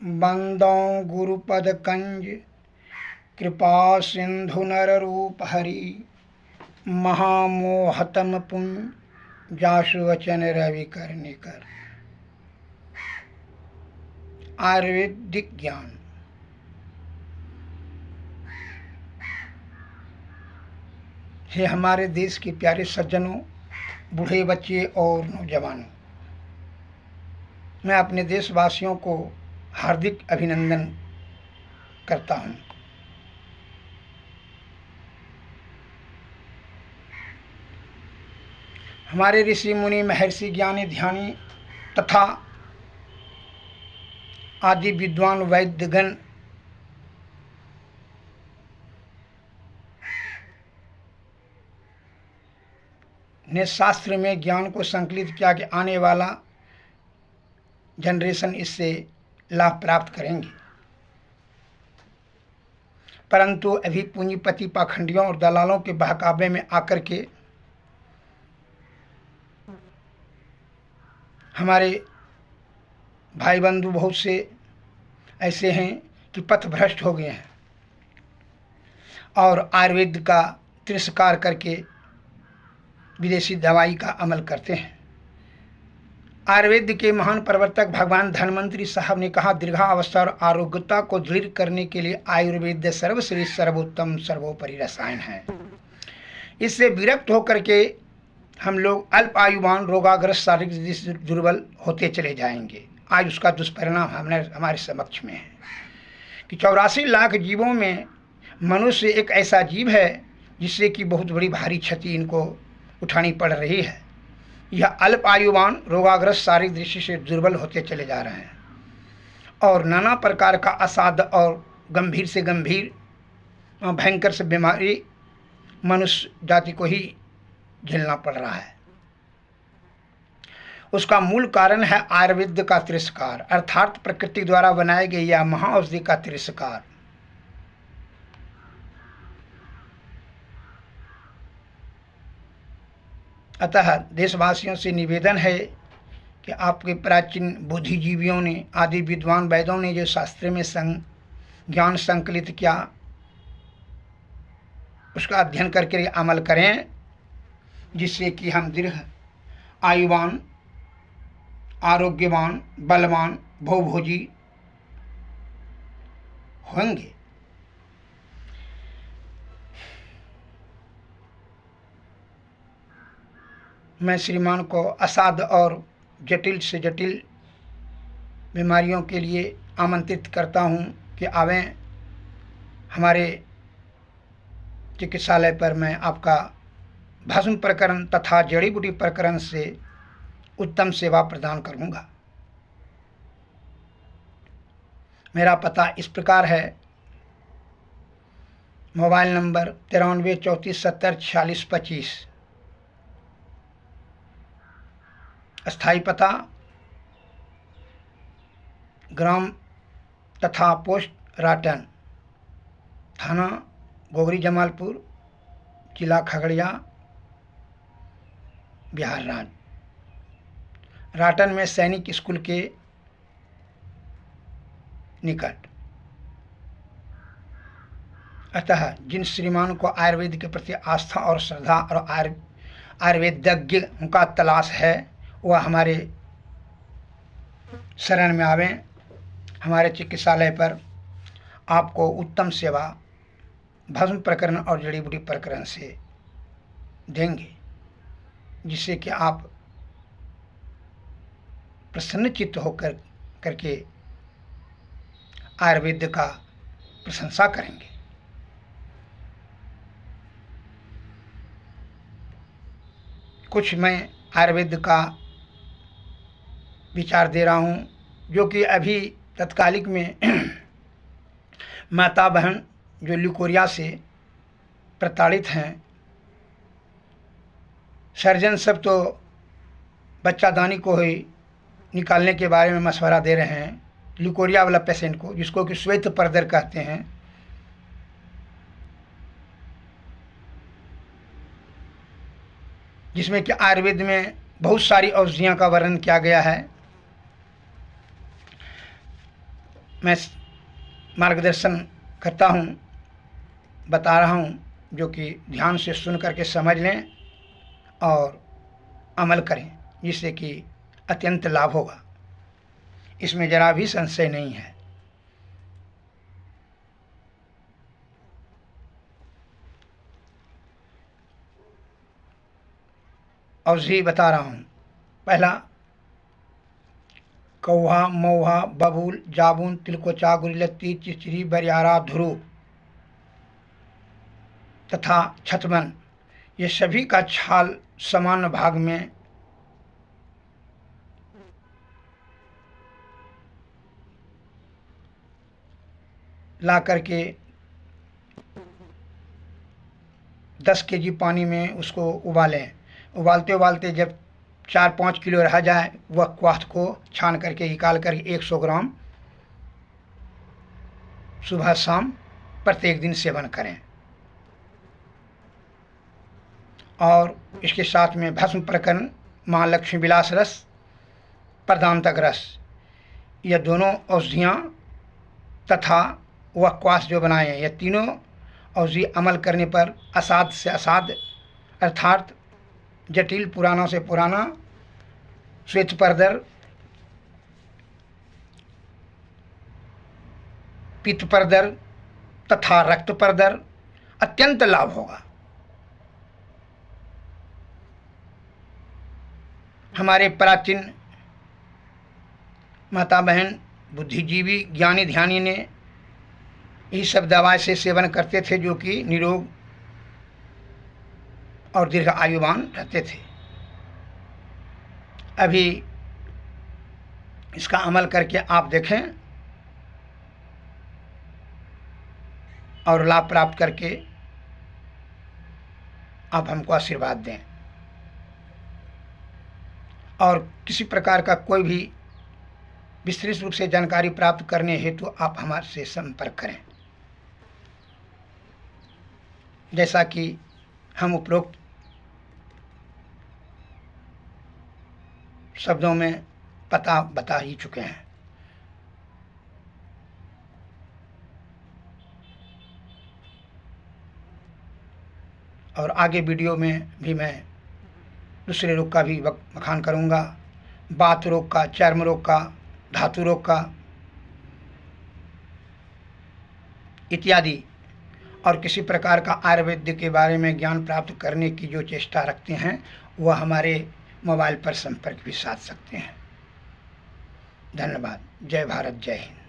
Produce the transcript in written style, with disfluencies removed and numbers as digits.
बंदों गुरुपद कंज कृपा सिंधु नर रूप हरि महामोहतम पुण्य जासु वचन रवि करने कर। आयुर्वेदिक ज्ञान। हे हमारे देश के प्यारे सज्जनों, बूढ़े बच्चे और नौजवानों, मैं अपने देशवासियों को हार्दिक अभिनंदन करता हूँ। हमारे ऋषि मुनि महर्षि ज्ञानी ध्यानी तथा आदि विद्वान वैद्यगण ने शास्त्र में ज्ञान को संकलित किया कि आने वाला जनरेशन इससे लाभ प्राप्त करेंगे, परंतु अभी पूंजीपति पाखंडियों और दलालों के बहकावे में आकर के हमारे भाई बंधु बहुत से ऐसे हैं कि पथभ्रष्ट हो गए हैं और आयुर्वेद का तिरस्कार करके विदेशी दवाई का अमल करते हैं। आयुर्वेद के महान प्रवर्तक भगवान धन्वंतरी साहब ने कहा, दीर्घावस्था और आरोग्यता को दृढ़ करने के लिए आयुर्वेद सर्वश्रेष्ठ सर्वोत्तम सर्वोपरि रसायन है। इससे विरक्त होकर के हम लोग अल्प आयुवान रोगाग्रस्त शारीरिक दुर्बल होते चले जाएंगे। आज उसका दुष्परिणाम हमारे समक्ष में है कि 84 लाख जीवों में मनुष्य एक ऐसा जीव है जिससे कि बहुत बड़ी भारी क्षति इनको उठानी पड़ रही है। यह अल्प आयुवान रोगाग्रस्त शारीरिक दृष्टि से दुर्बल होते चले जा रहे हैं और नाना प्रकार का असाध्य और गंभीर से गंभीर भयंकर से बीमारी मनुष्य जाति को ही झेलना पड़ रहा है। उसका मूल कारण है आयुर्वेद का तिरस्कार, अर्थात प्रकृति द्वारा बनाए गए या महाऔषधि का तिरस्कार। अतः देशवासियों से निवेदन है कि आपके प्राचीन बुद्धिजीवियों ने, आदि विद्वान वैदों ने जो शास्त्र में ज्ञान संकलित किया, उसका अध्ययन करके अमल करें, जिससे कि हम दीर्घ आयुवान, आरोग्यवान, बलवान, बहुभोजी होंगे। मैं श्रीमान को असाध्य और जटिल से जटिल बीमारियों के लिए आमंत्रित करता हूं कि आवें हमारे चिकित्सालय पर। मैं आपका भस्म प्रकरण तथा जड़ी बूटी प्रकरण से उत्तम सेवा प्रदान करूंगा। मेरा पता इस प्रकार है, मोबाइल नंबर 93 34 70 46 25, स्थायी पता ग्राम तथा पोस्ट राटन, थाना गोगरी जमालपुर, जिला खगड़िया, बिहार राज्य। राटन में सैनिक स्कूल के निकट। अतः जिन श्रीमान को आयुर्वेद के प्रति आस्था और श्रद्धा और आयुर्वेदज्ञ का तलाश है, वह हमारे शरण में आवें। हमारे चिकित्सालय पर आपको उत्तम सेवा भस्म प्रकरण और जड़ी बूटी प्रकरण से देंगे, जिससे कि आप प्रसन्न चित्त होकर करके आयुर्वेद का प्रशंसा करेंगे। कुछ मैं आयुर्वेद का विचार दे रहा हूँ, जो कि अभी तत्कालिक में माता बहन जो ल्यूकोरिया से प्रताड़ित हैं, सर्जन सब तो बच्चादानी को ही निकालने के बारे में मशवरा दे रहे हैं, ल्यूकोरिया वाला पेशेंट को, जिसको कि श्वेत परदर कहते हैं। जिसमें कि आयुर्वेद में बहुत सारी औषधियों का वर्णन किया गया है। मैं मार्गदर्शन करता हूँ, बता रहा हूँ, जो कि ध्यान से सुन करके समझ लें और अमल करें, जिससे कि अत्यंत लाभ होगा। इसमें जरा भी संशय नहीं है। औषधि बता रहा हूँ। पहला, कौहा, मौहा, बबूल, जाबुन, तिलकोचा, गुरिलत्ती, चिचरी, बरियारा, ध्रुव तथा छतमन, ये सभी का छाल समान भाग में ला करके 10 केजी पानी में उसको उबालें। उबालते उबालते जब 4-5 किलो रह जाए, वह क्वाथ को छान करके निकाल कर 100 ग्राम सुबह शाम प्रत्येक दिन सेवन करें। और इसके साथ में भस्म प्रकरण, महालक्ष्मी विलास रस, प्रदांतक रस, यह दोनों औषधियाँ तथा वह क्वाथ जो बनाए हैं, यह तीनों औषधि अमल करने पर असाध्य से असाध्य अर्थात जटिल पुराना से पुराना श्वेत परदर, पित्त परदर तथा रक्त परदर अत्यंत लाभ होगा। हमारे प्राचीन माता बहन बुद्धिजीवी ज्ञानी ध्यानी ने ये सब दवाई से सेवन करते थे, जो कि निरोग और दीर्घ आयुवान रहते थे। अभी इसका अमल करके आप देखें और लाभ प्राप्त करके आप हमको आशीर्वाद दें। और किसी प्रकार का कोई भी विस्तृत रूप से जानकारी प्राप्त करने हेतु आप हमारे से संपर्क करें। जैसा कि हम उपरोक्त शब्दों में पता बता ही चुके हैं। और आगे वीडियो में भी मैं दूसरे रोग का भी बखान करूंगा, बात रोग का, चर्म रोग का, धातु रोग का इत्यादि। और किसी प्रकार का आयुर्वेद के बारे में ज्ञान प्राप्त करने की जो चेष्टा रखते हैं, वह हमारे मोबाइल पर संपर्क भी साध सकते हैं। धन्यवाद। जय भारत, जय हिंद।